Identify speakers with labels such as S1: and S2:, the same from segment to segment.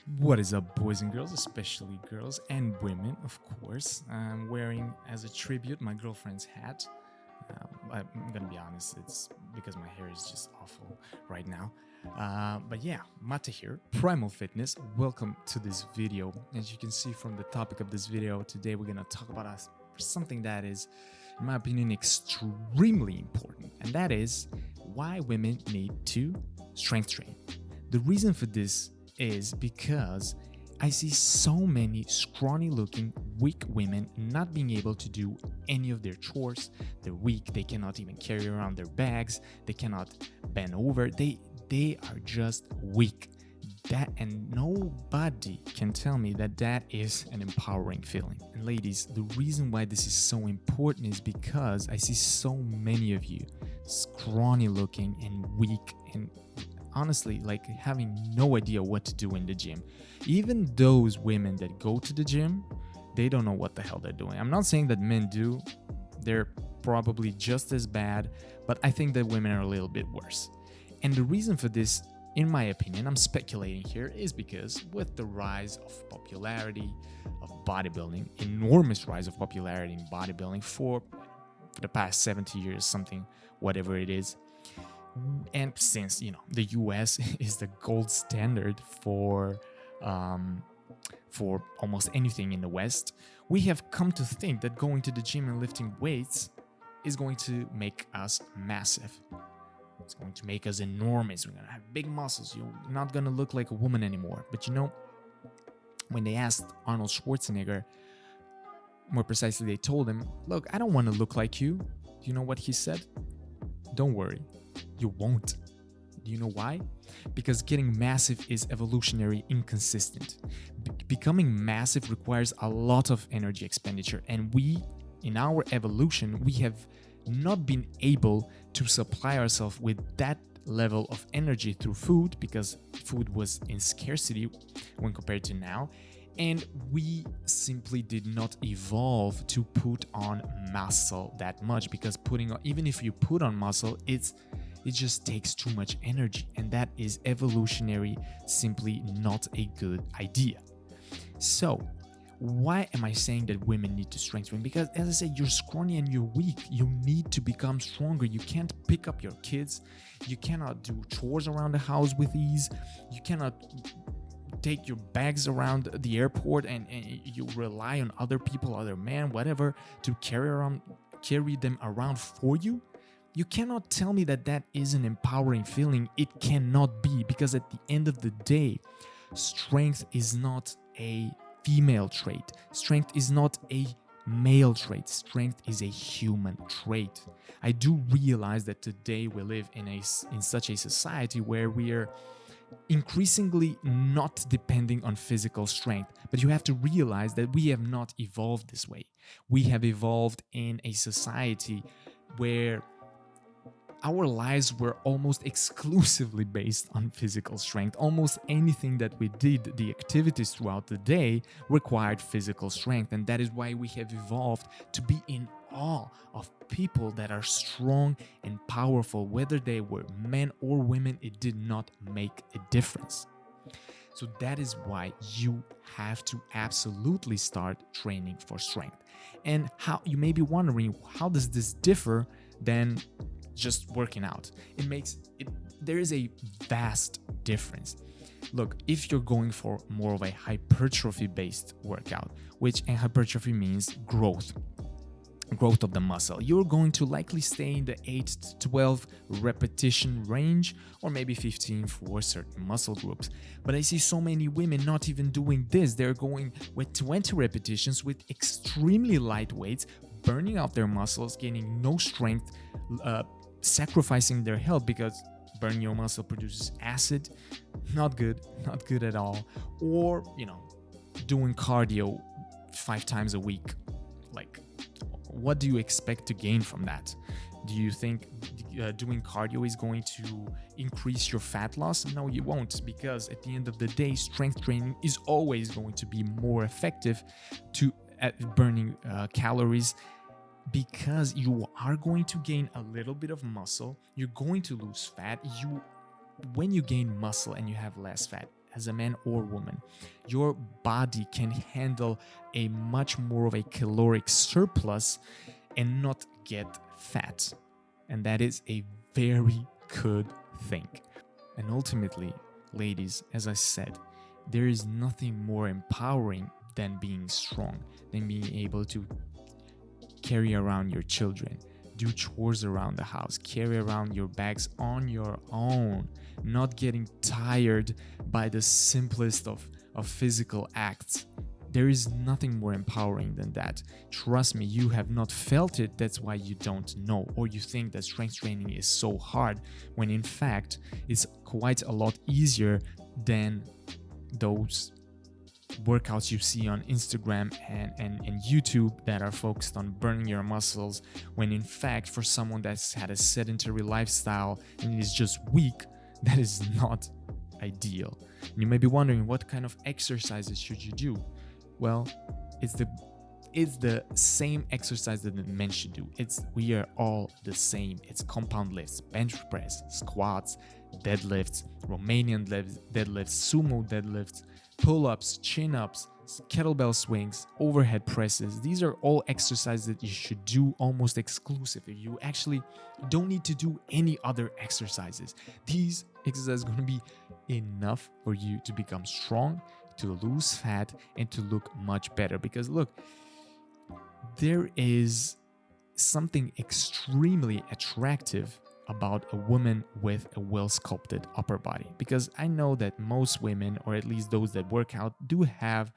S1: What is up, boys and girls, especially girls and women, of course. I'm wearing as a tribute my girlfriend's hat. I'm gonna be honest, it's because my hair is just awful right now. But yeah, Mata here, Primal Fitness. Welcome to this video. As you can see from the topic of this video, today we're gonna talk about something that is, in my opinion, extremely important, and that is why women need to strength train. The reason for this is because I see so many scrawny looking, weak women not being able to do any of their chores. They're weak, they cannot even carry around their bags, they cannot bend over, they are just weak. That, and nobody can tell me that that is an empowering feeling. And ladies, the reason why this is so important is because I see so many of you scrawny looking and weak and honestly like having no idea what to do in the gym. Even those women that go to the gym, they don't know what the hell they're doing. I'm not saying that men do, they're probably just as bad, but I think that women are a little bit worse. And the reason for this, in my opinion, I'm speculating here, is because with the rise of popularity of bodybuilding, enormous rise of popularity in bodybuilding for the past 70 years, something, whatever it is, and since the US is the gold standard for almost anything in the West, we have come to think that going to the gym and lifting weights is going to make us massive. It's going to make us enormous. We're going to have big muscles. You're not going to look like a woman anymore. But when they asked Arnold Schwarzenegger, more precisely, they told him, look, I don't want to look like you. Do you know what he said? Don't worry, you won't. Do you know why? Because getting massive is evolutionary inconsistent. Becoming massive requires a lot of energy expenditure, and we, in our evolution, we have not been able to supply ourselves with that level of energy through food because food was in scarcity when compared to now. And we simply did not evolve to put on muscle that much, because even if you put on muscle, it just takes too much energy, and that is evolutionary simply not a good idea. So why am I saying that women need to strength train? Because as I said, you're scrawny and you're weak. You need to become stronger. You can't pick up your kids. You cannot do chores around the house with ease. You cannot take your bags around the airport and you rely on other people, other men, whatever, to carry them around for you. You cannot tell me that that is an empowering feeling. It cannot be, because at the end of the day, strength is not a female trait. Strength is not a male trait. Strength is a human trait. I do realize that today we live in such a society where we are increasingly not depending on physical strength, but you have to realize that we have not evolved this way. We have evolved in a society where our lives were almost exclusively based on physical strength. Almost anything that we did, the activities throughout the day, required physical strength. And that is why we have evolved to be in awe of people that are strong and powerful. Whether they were men or women, it did not make a difference. So that is why you have to absolutely start training for strength. And how, you may be wondering, how does this differ than just working out? There is a vast difference. Look, if you're going for more of a hypertrophy based workout, which in hypertrophy means growth of the muscle, you're going to likely stay in the 8 to 12 repetition range, or maybe 15 for certain muscle groups. But I see so many women not even doing this. They're going with 20 repetitions with extremely light weights, burning out their muscles, gaining no strength, sacrificing their health, because burning your muscle produces acid. Not good at all. Or doing cardio 5 times a week. Like, what do you expect to gain from that? Do you think doing cardio is going to increase your fat loss? No, you won't, because at the end of the day, strength training is always going to be more effective at burning calories, because you are going to gain a little bit of muscle, you're going to lose fat. When you gain muscle and you have less fat, as a man or woman, your body can handle a much more of a caloric surplus and not get fat. And that is a very good thing. And ultimately, ladies, as I said, there is nothing more empowering than being strong, than being able to carry around your children, do chores around the house, carry around your bags on your own, not getting tired by the simplest of physical acts. There is nothing more empowering than that. Trust me, you have not felt it, that's why you don't know. Or you think that strength training is so hard, when in fact, it's quite a lot easier than those workouts you see on Instagram and YouTube that are focused on burning your muscles, when in fact, for someone that's had a sedentary lifestyle and is just weak, that is not ideal. And you may be wondering, what kind of exercises should you do? Well, it's the same exercise that the men should do. We are all the same. It's compound lifts, bench press, squats, deadlifts, Romanian deadlifts, sumo deadlifts, pull-ups, chin-ups, kettlebell swings, overhead presses. These are all exercises that you should do almost exclusively. You actually don't need to do any other exercises. These exercises are going to be enough for you to become strong, to lose fat, and to look much better. Because look, there is something extremely attractive about a woman with a well-sculpted upper body, because I know that most women, or at least those that work out, do have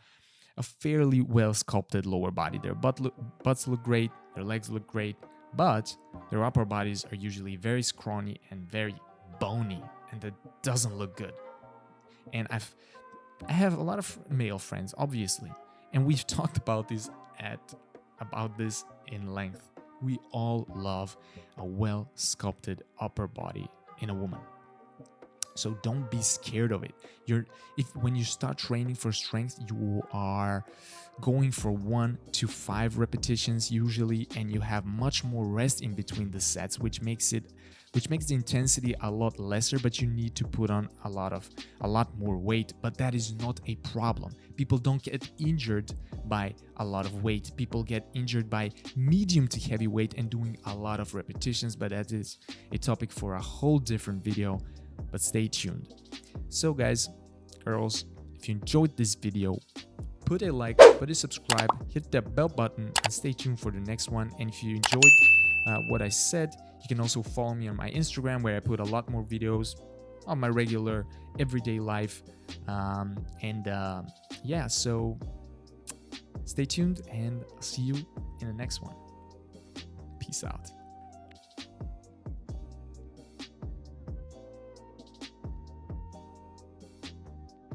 S1: a fairly well-sculpted lower body. Their butts look great, their legs look great, but their upper bodies are usually very scrawny and very bony, and that doesn't look good. And I have a lot of male friends, obviously, and we've talked about this in length. We all love a well-sculpted upper body in a woman. So don't be scared of it. When you start training for strength, you are going for 1 to 5 repetitions usually, and you have much more rest in between the sets, which makes the intensity a lot lesser, but you need to put on a lot more weight. But that is not a problem. People don't get injured by a lot of weight. People get injured by medium to heavy weight and doing a lot of repetitions, but that is a topic for a whole different video. But stay tuned. So guys, girls, if you enjoyed this video, put a like, put a subscribe, hit that bell button, and stay tuned for the next one. And if you enjoyed what I said, you can also follow me on my Instagram, where I put a lot more videos on my regular everyday life. So stay tuned, and I'll see you in the next one. Peace out.